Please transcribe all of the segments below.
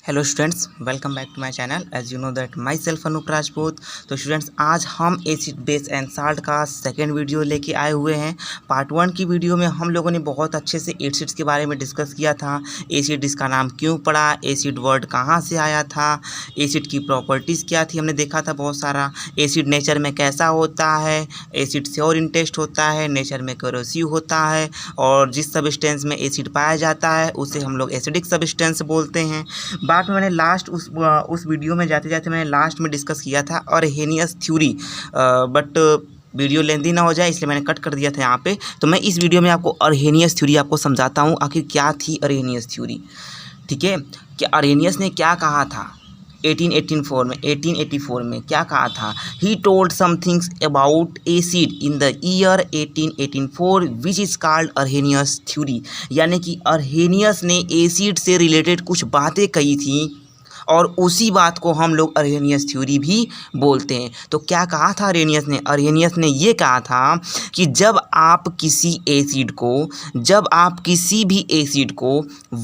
Hello students, welcome back to my channel. As you know that my self Anoop Rajput. तो students, आज हम acid base and salt का second video लेके आए हुए हैं। पार्ट 1 की वीडियो में हम लोगों ने बहुत अच्छे से एसिड्स के बारे में डिस्कस किया था। एसिड इसका नाम क्यों पड़ा, एसिड वर्ड कहाँ से आया था, एसिड की प्रॉपर्टीज़ क्या थी, हमने देखा था बहुत सारा। एसिड नेचर में कैसा होता है, एसिड श्योर इन टेस्ट होता है, नेचर में कोरोसिव होता है, और जिस सब्सटेंस में एसिड पाया जाता है उसे हम लोग एसिडिक सब्सटेंस बोलते हैं। बाद में मैंने लास्ट उस वीडियो में जाते जाते मैंने लास्ट में डिस्कस किया था अरहेनियस थ्योरी, बट वीडियो लेंदी ना हो जाए इसलिए मैंने कट कर दिया था यहाँ पे। तो मैं इस वीडियो में आपको अरहेनियस थ्योरी आपको समझाता हूँ आखिर क्या थी अरहेनियस थ्योरी। ठीक है, कि अरहेनियस ने क्या कहा था 1884 में क्या कहा था। He told somethings about acid in the year 1884 which is called Arrhenius theory. यानी कि अरहेनियस ने एसिड से रिलेटेड कुछ बातें कही थी और उसी बात को हम लोग अरहेनियस थ्योरी भी बोलते हैं। तो क्या कहा था अरहेनियस ने ये कहा था कि जब आप किसी भी एसिड को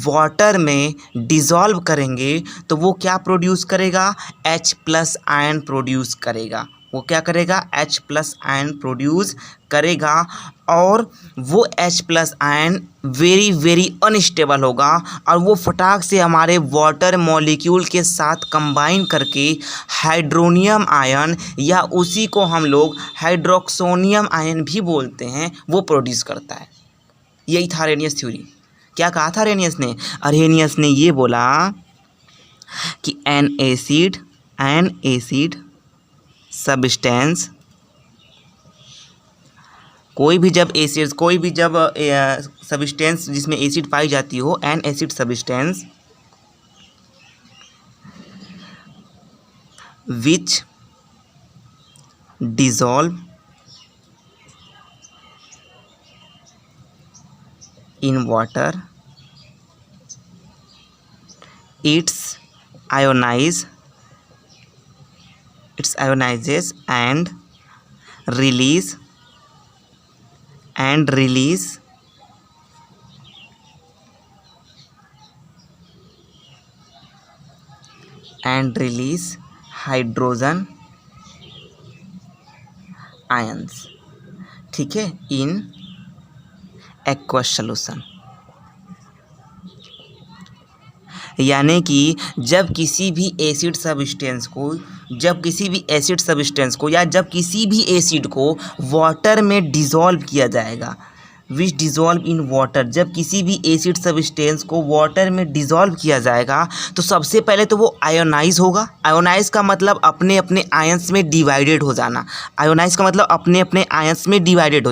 वाटर में डिज़ोल्व करेंगे तो वो क्या प्रोड्यूस करेगा, H+ आयन प्रोड्यूस करेगा। वो क्या करेगा, H+ आयन प्रोड्यूस करेगा, और वो H+ आयन वेरी अनस्टेबल होगा और वो फटाक से हमारे वाटर मॉलिक्यूल के साथ कंबाइन करके हाइड्रोनियम आयन, या उसी को हम लोग हाइड्रोक्सोनियम आयन भी बोलते हैं, वो प्रोड्यूस करता है। यही था अरहेनियस थ्योरी। क्या कहा था अरहेनियस ने ये बोला कि एन एसिड सब्सटेंस, कोई भी जब सब्सटेंस जिसमें एसिड पाई जाती हो, N acid substance which dissolve in water, it's ionizes and release hydrogen ions. ठीक है, इन एक्वस सॉल्यूशन। यानी कि जब किसी भी एसिड सब्सटेंस को या जब किसी भी एसिड को वाटर में डिज़ोल्व किया जाएगा, विच डिज़ोल्व इन वाटर, जब किसी भी एसिड सब्सटेंस को वाटर में डिज़ोल्व किया जाएगा तो सबसे पहले तो वो आयोनाइज होगा। आयोनाइज का मतलब अपने अपने आयंस में डिवाइडेड हो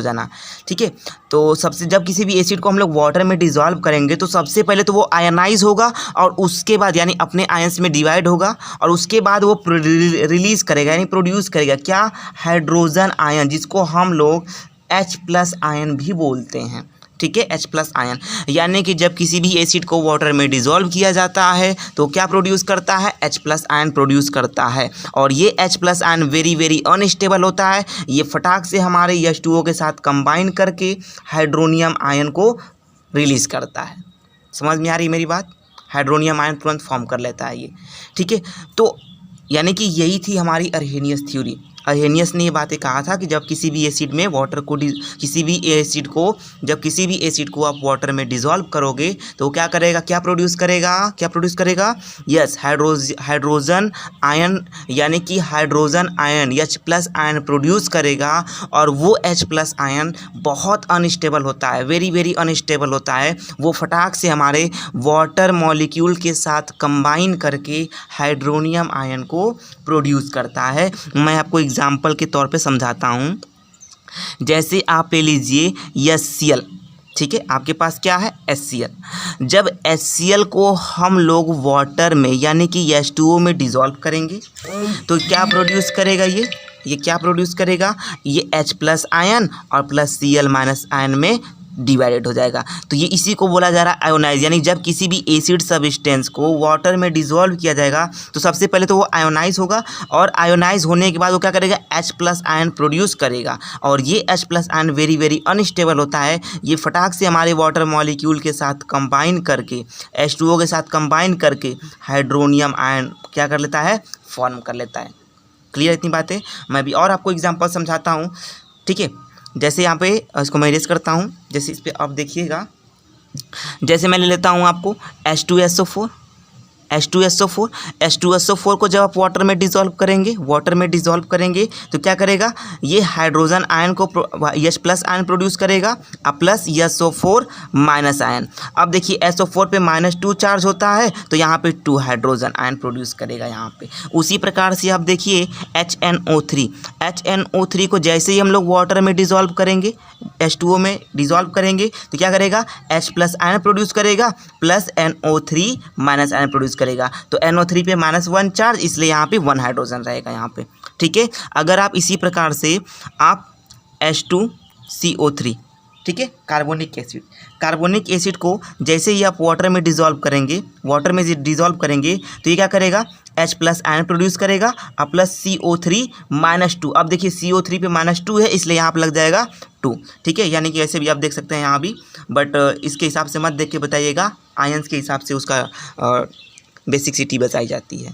जाना। ठीक है, तो जब किसी भी एसिड को हम लोग वाटर में डिज़ोल्व करेंगे तो सबसे पहले तो वो आयोनाइज होगा, और उसके बाद यानी अपने आयंस में डिवाइड होगा, और उसके बाद वो रिलीज़ करेगा यानी प्रोड्यूस करेगा क्या, हाइड्रोजन आयन, जिसको हम लोग H+ आयन भी बोलते हैं। ठीक है, H+ आयन। यानी कि जब किसी भी एसिड को वाटर में डिज़ोल्व किया जाता है तो क्या प्रोड्यूस करता है, H+ आयन प्रोड्यूस करता है, और ये H+ आयन वेरी अनस्टेबल होता है। ये फटाक से हमारे H2O के साथ कंबाइन करके हाइड्रोनियम आयन को रिलीज़ करता है। समझ में आ रही मेरी बात? हाइड्रोनियम आयन तुरंत फॉर्म कर लेता है ये। ठीक है, तो यानी कि यही थी हमारी अरहेनियस थ्योरी। अरहेनियस ने ये बातें कहा था कि जब किसी भी एसिड को आप वाटर में डिज़ोल्व करोगे तो क्या प्रोड्यूस करेगा, यस, हाइड्रोजन आयन, यानी कि hydrogen ion H+ ion produce करेगा, और वो H+ आयन बहुत अनस्टेबल होता है, वेरी अनस्टेबल होता है। वो फटाक से हमारे वाटर मॉलिक्यूल के साथ कंबाइन करके हाइड्रोनियम आयन को प्रोड्यूस करता है। मैं आपको एग्जाम्पल के तौर पे समझाता हूँ। जैसे आप ले लीजिए HCl। ठीक है, आपके पास क्या है, HCl। जब HCl को हम लोग वाटर में यानी कि H2O में डिज़ोल्व करेंगे तो क्या प्रोड्यूस करेगा, ये क्या प्रोड्यूस करेगा, ये H+ आयन और प्लस Cl- आयन में डिवाइडेड हो जाएगा। तो ये इसी को बोला जा रहा है आयोनाइज, यानी जब किसी भी एसिड सब्सटेंस को वाटर में डिसॉल्व किया जाएगा तो सबसे पहले तो वो आयोनाइज होगा, और आयोनाइज होने के बाद वो क्या करेगा, H+ आयन प्रोड्यूस करेगा। और ये H+ ion very very unstable होता है। ये फटाक से हमारे वाटर मॉलिक्यूल के साथ कंबाइन करके, H2O के साथ कंबाइन करके हाइड्रोनियम आयन क्या कर लेता है, फॉर्म कर लेता है। क्लियर इतनी बातें? मैं भी और आपको एग्जांपल समझाता हूँ, ठीक है। जैसे यहाँ पे इसको मैं इरेज करता हूँ, जैसे इस पर आप देखिएगा, जैसे मैं ले लेता हूँ आपको H2SO4 को जब आप वाटर में डिसॉल्व करेंगे तो क्या करेगा, ये हाइड्रोजन आयन को H+ आयन प्रोड्यूस करेगा और प्लस SO4 माइनस आयन। अब देखिए SO4 पे -2 चार्ज होता है तो यहाँ पे 2 हाइड्रोजन आयन प्रोड्यूस करेगा यहाँ पे। उसी प्रकार से आप देखिए HNO3 को जैसे ही हम लोग वाटर में डिसॉल्व करेंगे, H2O में डिसॉल्व करेंगे तो क्या करेगा, H+ आयन प्रोड्यूस करेगा plus NO3 minus ion produce करेगा। तो NO3 पे -1 चार्ज, इसलिए यहाँ पे 1 हाइड्रोजन रहेगा यहाँ पे, ठीक है। अगर आप इसी प्रकार से आप H2CO3, ठीक है, कार्बोनिक एसिड को जैसे ही आप वाटर में डिसॉल्व करेंगे तो ये क्या करेगा, H+ आयन प्रोड्यूस करेगा और प्लस CO3 -2। अब देखिए CO3 पे -2 है, इसलिए यहाँ पर लग जाएगा 2, ठीक है। यानी कि ऐसे भी आप देख सकते हैं यहाँ भी, बट इसके हिसाब से मत देख के बताइएगा, आयंस के हिसाब से उसका बेसिसिटी बताई जाती है,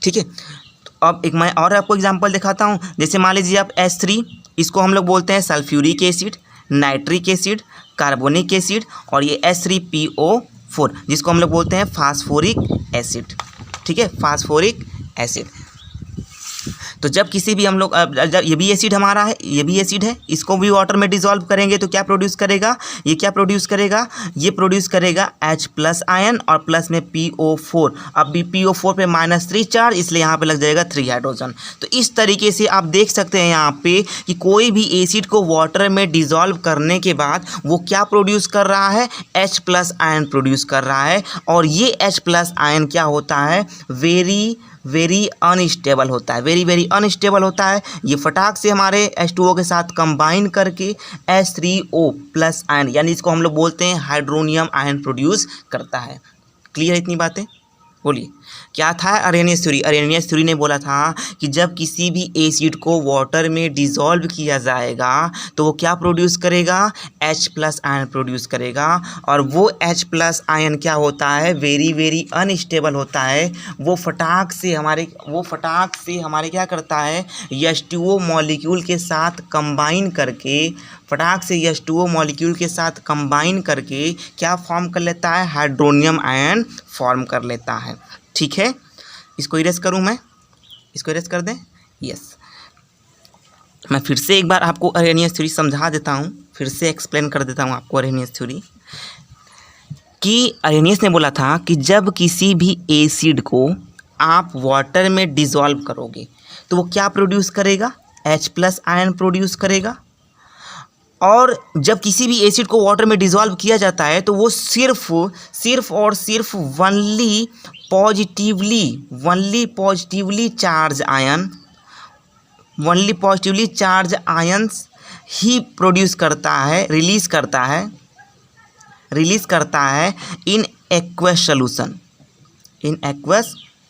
ठीक है। तो अब एक मैं और आपको एग्जांपल दिखाता हूँ। जैसे मान लीजिए आप H3, इसको हम लोग बोलते हैं sulphuric acid, nitric acid, carbonic acid, और ये H3PO4 जिसको हम लोग बोलते हैं फास्फोरिक एसिड, ठीक है, फास्फोरिक एसिड। तो जब किसी भी हम लोग जब ये भी एसिड हमारा है, ये भी एसिड है, इसको भी वाटर में डिसॉल्व करेंगे तो क्या प्रोड्यूस करेगा, ये क्या प्रोड्यूस करेगा, ये प्रोड्यूस करेगा H+ आयन और प्लस में PO4। अब भी PO4 पे -3 चार्ज, इसलिए यहाँ पे लग जाएगा 3 हाइड्रोजन। तो इस तरीके से आप देख सकते हैं यहाँ पे कि कोई भी एसिड को वाटर में डिसॉल्व करने के बाद वो क्या प्रोड्यूस कर रहा है, H+ आयन प्रोड्यूस कर रहा है। और ये H+ आयन क्या होता है, वेरी अनस्टेबल होता है, वेरी अनस्टेबल होता है। ये फटाक से हमारे H2O के साथ कंबाइन करके H3O+ आयन, यानी इसको हम लोग बोलते हैं हाइड्रोनियम आयन प्रोड्यूस करता है। क्लियर इतनी बातें? बोलिए क्या था अरेनियस थ्योरी ने बोला था कि जब किसी भी एसिड को वाटर में डिसॉल्व किया जाएगा तो वो क्या प्रोड्यूस करेगा, H+ आयन प्रोड्यूस करेगा। और वो H+ आयन क्या होता है, वेरी अनस्टेबल होता है। वो फटाक से हमारे क्या करता है, H2O मॉलिक्यूल के साथ कंबाइन करके क्या फॉर्म कर लेता है, हाइड्रोनियम आयन फॉर्म कर लेता है, ठीक है। इसको इरेज करूं मैं, इसको इरेज कर दें, यस। मैं फिर से एक बार आपको अरेनियस थ्योरी समझा देता हूं, फिर से एक्सप्लेन कर देता हूं आपको अरेनियस थ्योरी। कि अरेनियस ने बोला था कि जब किसी भी एसिड को आप वाटर में डिसॉल्व करोगे तो वो क्या प्रोड्यूस करेगा, H+ आयन प्रोड्यूस करेगा। और जब किसी भी एसिड को वाटर में डिसॉल्व किया जाता है तो वो सिर्फ और सिर्फ वनली पॉजिटिवली चार्ज आयंस ही प्रोड्यूस करता है, रिलीज करता है इन एक्वस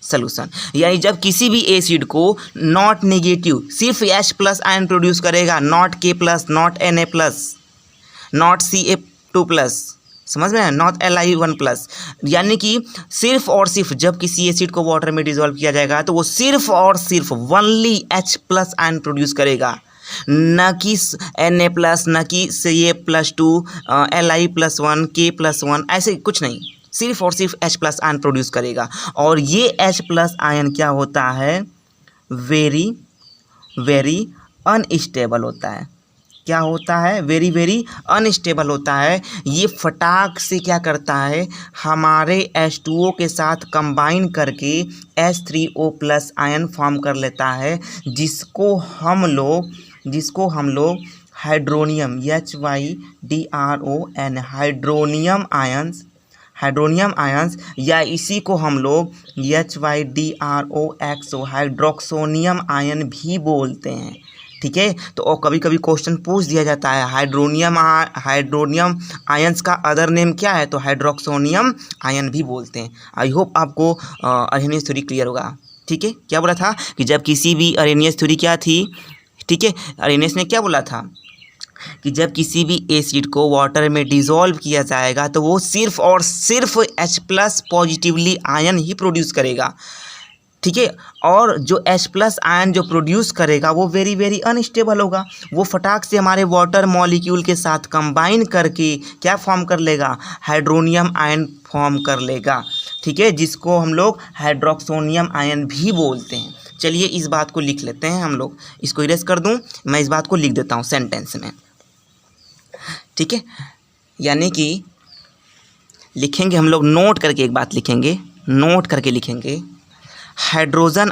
सॉल्यूशन। यानी जब किसी भी एसिड को नॉट नेगेटिव सिर्फ H+ आयन प्रोड्यूस करेगा, not K+, not Na+, not Ca2+, समझ में है, नॉट Li1+, यानी कि सिर्फ और सिर्फ जब किसी एसिड को वाटर में डिसॉल्व किया जाएगा तो वो सिर्फ और सिर्फ वनली H+ आयन प्रोड्यूस करेगा, न कि Na+, न कि Ca+2, Li+1, K+1, ऐसे कुछ नहीं, सिर्फ और सिर्फ H+ आयन प्रोड्यूस करेगा। और ये H+ आयन क्या होता है, वेरी अनस्टेबल होता है। क्या होता है, वेरी अनस्टेबल होता है। ये फटाक से क्या करता है, हमारे H2O के साथ कंबाइन करके H3O+ आयन फॉर्म कर लेता है, जिसको हम लोग हाइड्रोनियम HYDRON हाइड्रोनियम आयंस, या इसी को हम लोग HYDROXO हाइड्रोक्सोनियम आयन भी बोलते हैं, ठीक है। तो और कभी कभी क्वेश्चन पूछ दिया जाता है हाइड्रोनियम आयंस का अदर नेम क्या है, तो हाइड्रोक्सोनियम आयन भी बोलते हैं। आई होप आपको अरेनियस थ्योरी क्लियर होगा। ठीक है, क्या बोला था कि जब किसी भी अरेनियस थ्योरी क्या थी, ठीक है, अरेनियस ने क्या बोला था कि जब किसी भी एसिड को वाटर में डिसॉल्व किया जाएगा तो वो सिर्फ और सिर्फ H+ पॉजिटिवली आयन ही प्रोड्यूस करेगा। ठीक है, और जो H+ आयन जो प्रोड्यूस करेगा वो वेरी वेरी अनस्टेबल होगा। वो फटाक से हमारे वाटर मॉलिक्यूल के साथ कंबाइन करके क्या फॉर्म कर लेगा, हाइड्रोनियम आयन फॉर्म कर लेगा। ठीक है, जिसको हम लोग हाइड्रोक्सोनियम आयन भी बोलते हैं। चलिए इस बात को लिख लेते हैं हम लोग, इसको इरेज कर दूं, मैं इस बात को लिख देता हूँ सेंटेंस में। ठीक है, यानी कि लिखेंगे हम लोग, नोट करके एक बात लिखेंगे, नोट करके लिखेंगे, hydrogen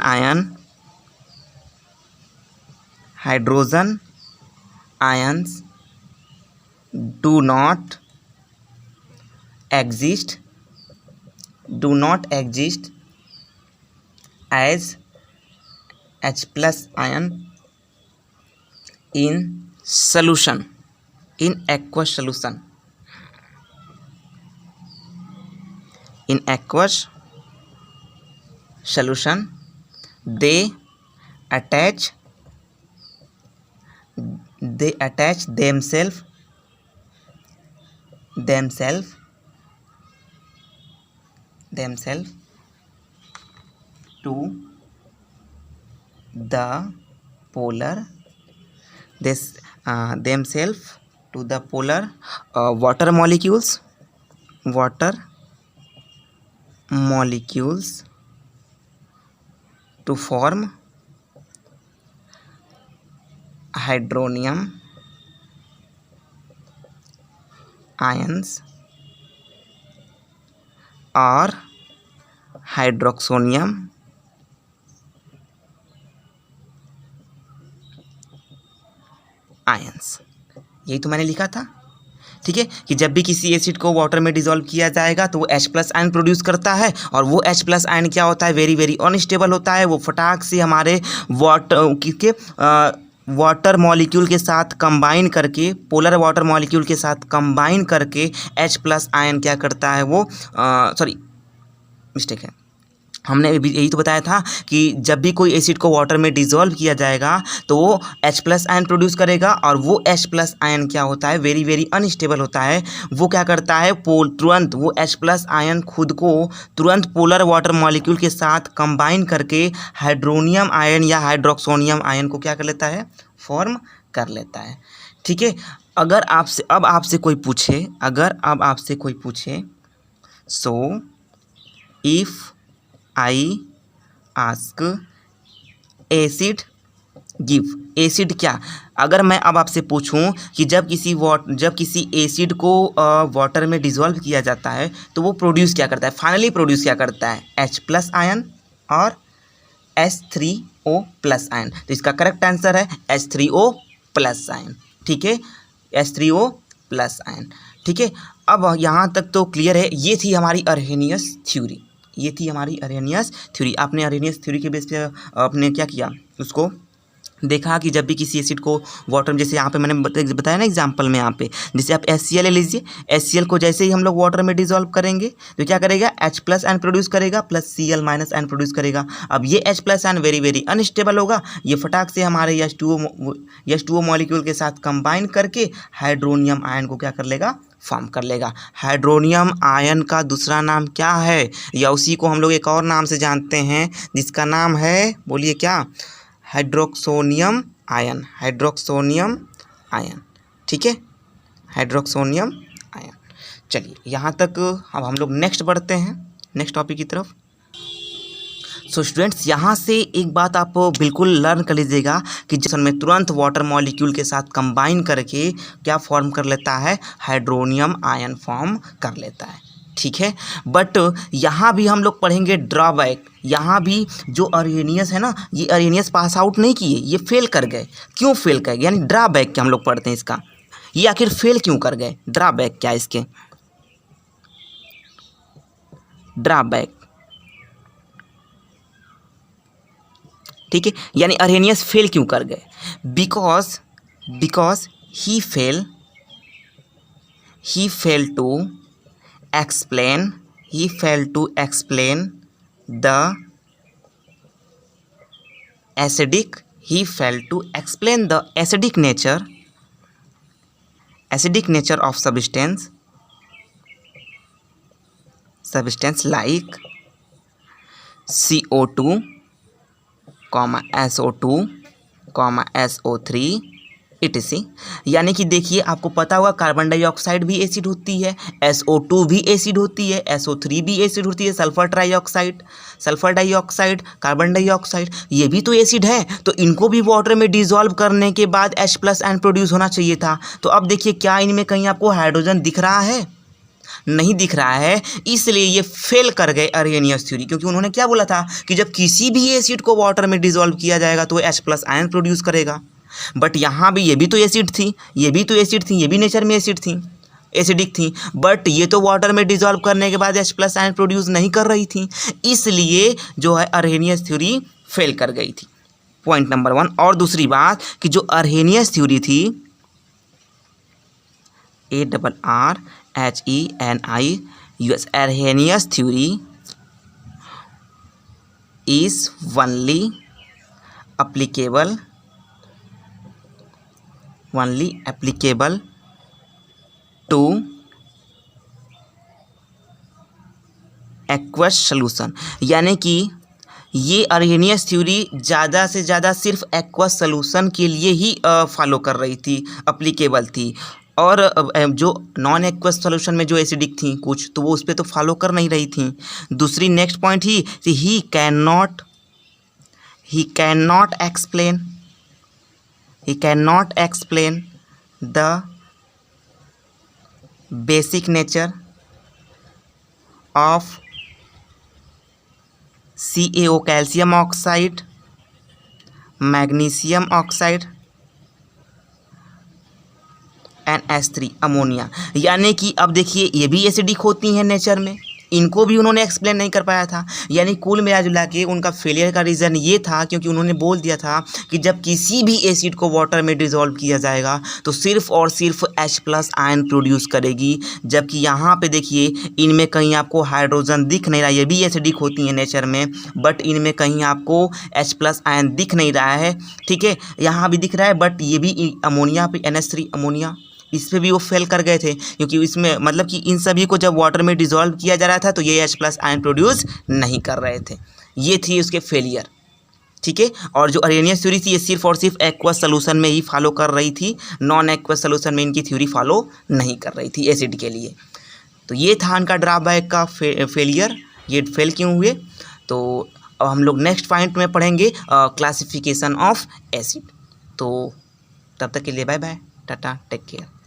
ions do not exist as H+ ion in solution, in aqueous solution they attach themselves to the polar water molecules to form hydronium ions or hydroxonium ions. यही तो मैंने लिखा था। ठीक है, कि जब भी किसी एसिड को वाटर में डिसॉल्व किया जाएगा तो वो H+ आयन प्रोड्यूस करता है, और वो H+ आयन क्या होता है, वेरी वेरी अनस्टेबल होता है। वो फटाक से हमारे वाटर मॉलिक्यूल के साथ कंबाइन करके, पोलर वाटर मॉलिक्यूल के साथ कंबाइन करके H+ आयन क्या करता है, वो सॉरी मिस्टेक है, हमने भी यही तो बताया था कि जब भी कोई एसिड को वाटर में डिसॉल्व किया जाएगा तो वो H+ आयन प्रोड्यूस करेगा, और वो H+ आयन क्या होता है, वेरी वेरी अनस्टेबल होता है। वो क्या करता है, तुरंत वो H+ आयन खुद को तुरंत पोलर वाटर मॉलिक्यूल के साथ कंबाइन करके हाइड्रोनियम आयन या हाइड्रोक्सोनियम आयन को क्या कर लेता है, फॉर्म कर लेता है। ठीक है, अगर आपसे कोई पूछे, so if I ask acid give, acid क्या, अगर मैं अब आपसे पूछूं कि जब किसी एसिड को वाटर में डिसॉल्व किया जाता है तो वो प्रोड्यूस क्या करता है, फाइनली प्रोड्यूस क्या करता है, H+ आयन और H3O+ आयन। तो इसका करेक्ट आंसर है H3O+ आयन। ठीक है, H3O+ आयन। ठीक है, अब यहाँ तक तो क्लियर है। ये थी हमारी अरहेनियस थ्योरी, आपने अरहेनियस थ्योरी के बेस पे आपने क्या किया, उसको देखा कि जब भी किसी एसिड को वाटर में, जैसे यहाँ पे मैंने बताया ना एग्जांपल में, यहाँ पे जैसे आप HCl ले लीजिए, HCl को जैसे ही हम लोग वाटर में डिसॉल्व करेंगे तो क्या करेगा, H+ आयन प्रोड्यूस करेगा प्लस Cl- आयन प्रोड्यूस करेगा। अब ये H+ ion very very unstable होगा, ये फटाक से हमारे H2O मॉलिक्यूल के साथ कंबाइन करके हाइड्रोनियम आयन को क्या कर लेगा, फॉर्म कर लेगा। हाइड्रोनियम आयन का दूसरा नाम क्या है, या उसी को हम लोग एक और नाम से जानते हैं जिसका नाम है, बोलिए क्या, हाइड्रोक्सोनियम आयन। ठीक है, हाइड्रोक्सोनियम आयन। चलिए यहाँ तक अब हम लोग नेक्स्ट बढ़ते हैं, नेक्स्ट टॉपिक की तरफ। सो स्टूडेंट्स, यहाँ से एक बात आप बिल्कुल लर्न कर लीजिएगा कि जिसमें में तुरंत वाटर मॉलिक्यूल के साथ कंबाइन करके क्या फॉर्म कर लेता है, हाइड्रोनियम आयन फॉर्म कर लेता है। ठीक है, बट यहाँ भी हम लोग पढ़ेंगे ड्रॉबैक। यहाँ भी जो अरहेनियस है ना, ये अरहेनियस पास आउट नहीं किए, ये फेल कर गए। क्यों फेल कर गए, यानी ड्रॉबैक क्या हम लोग पढ़ते हैं इसका, ये आखिर फेल क्यों कर गए, ड्रॉबैक क्या इसके, ड्रॉबैक ठीक है, यानी अरहेनियस फेल क्यों कर गए? Because he fail to explain the acidic nature of substance like CO2, SO2, SO3 etc. यानी कि देखिए, आपको पता होगा कार्बन डाइऑक्साइड भी एसिड होती है, SO2 भी एसिड होती है, SO3 भी एसिड होती है, सल्फर डाइऑक्साइड, कार्बन डाइऑक्साइड, ये भी तो एसिड है। तो इनको भी वाटर में डिसॉल्व करने के बाद H+ आयन प्रोड्यूस होना चाहिए था। तो अब देखिए, क्या इनमें कहीं आपको हाइड्रोजन दिख रहा है? नहीं दिख रहा है, इसलिए ये फेल कर गए अरहेनियस थ्योरी, क्योंकि उन्होंने क्या बोला था कि जब किसी भी एसिड को वाटर में डिसॉल्व किया जाएगा तो H+ आयन प्रोड्यूस करेगा। बट यहाँ भी ये भी तो एसिड थी, ये भी नेचर में एसिडिक थी, बट ये तो वाटर में डिसॉल्व करने के बाद H+ आयन प्रोड्यूस नहीं कर रही थी, इसलिए जो है अरहेनियस थ्योरी फेल कर गई थी। Point number 1। और दूसरी बात कि जो अरहेनियस थ्योरी थी, ARRHENIUS, Arrhenius theory is only applicable to aqueous solution, यानी कि ये अरहेनियस थ्योरी ज़्यादा से ज़्यादा सिर्फ एक्वस सॉल्यूशन के लिए ही फॉलो कर रही थी, अप्लीकेबल थी। और जो नॉन एक्वस सॉल्यूशन में जो एसिडिक थी कुछ, तो वो उस पर तो फॉलो कर नहीं रही थी। दूसरी next point he can not explain the basic nature of CaO, calcium oxide, magnesium oxide, NH3, ammonia. यानी कि अब देखिए, ये भी एसिडिक होती हैं नेचर में, इनको भी उन्होंने एक्सप्लेन नहीं कर पाया था। यानी कुल मिला जुला के उनका फेलियर का रीज़न ये था क्योंकि उन्होंने बोल दिया था कि जब किसी भी एसिड को वाटर में डिसॉल्व किया जाएगा तो सिर्फ और सिर्फ H+ आयन प्रोड्यूस करेगी, जबकि यहाँ पे देखिए इनमें कहीं आपको हाइड्रोजन दिख नहीं रहा। ये भी एसिडिक होती हैं नेचर में, बट इनमें कहीं आपको H+ आयन दिख नहीं रहा है। ठीक है, यहाँ भी दिख रहा है, बट ये भी अमोनिया पे NH3 अमोनिया, इस पे भी वो फेल कर गए थे, क्योंकि इसमें मतलब कि इन सभी को जब वाटर में डिसॉल्व किया जा रहा था तो ये H+ आयन प्रोड्यूस नहीं कर रहे थे। ये थी उसके फेलियर। ठीक है, और जो अरहेनियस थ्योरी थी ये सिर्फ और सिर्फ एक्वस सॉल्यूशन में ही फॉलो कर रही थी, नॉन एक्वस सॉल्यूशन में इनकी थ्योरी फॉलो नहीं कर रही थी एसिड के लिए। तो ये था इनका ड्रॉबैक का फेलियर, ये फेल क्यों हुए। तो अब हम लोग नेक्स्ट पॉइंट में पढ़ेंगे क्लासिफिकेशन ऑफ एसिड। तो तब तक के लिए bye bye, ta-ta, take care.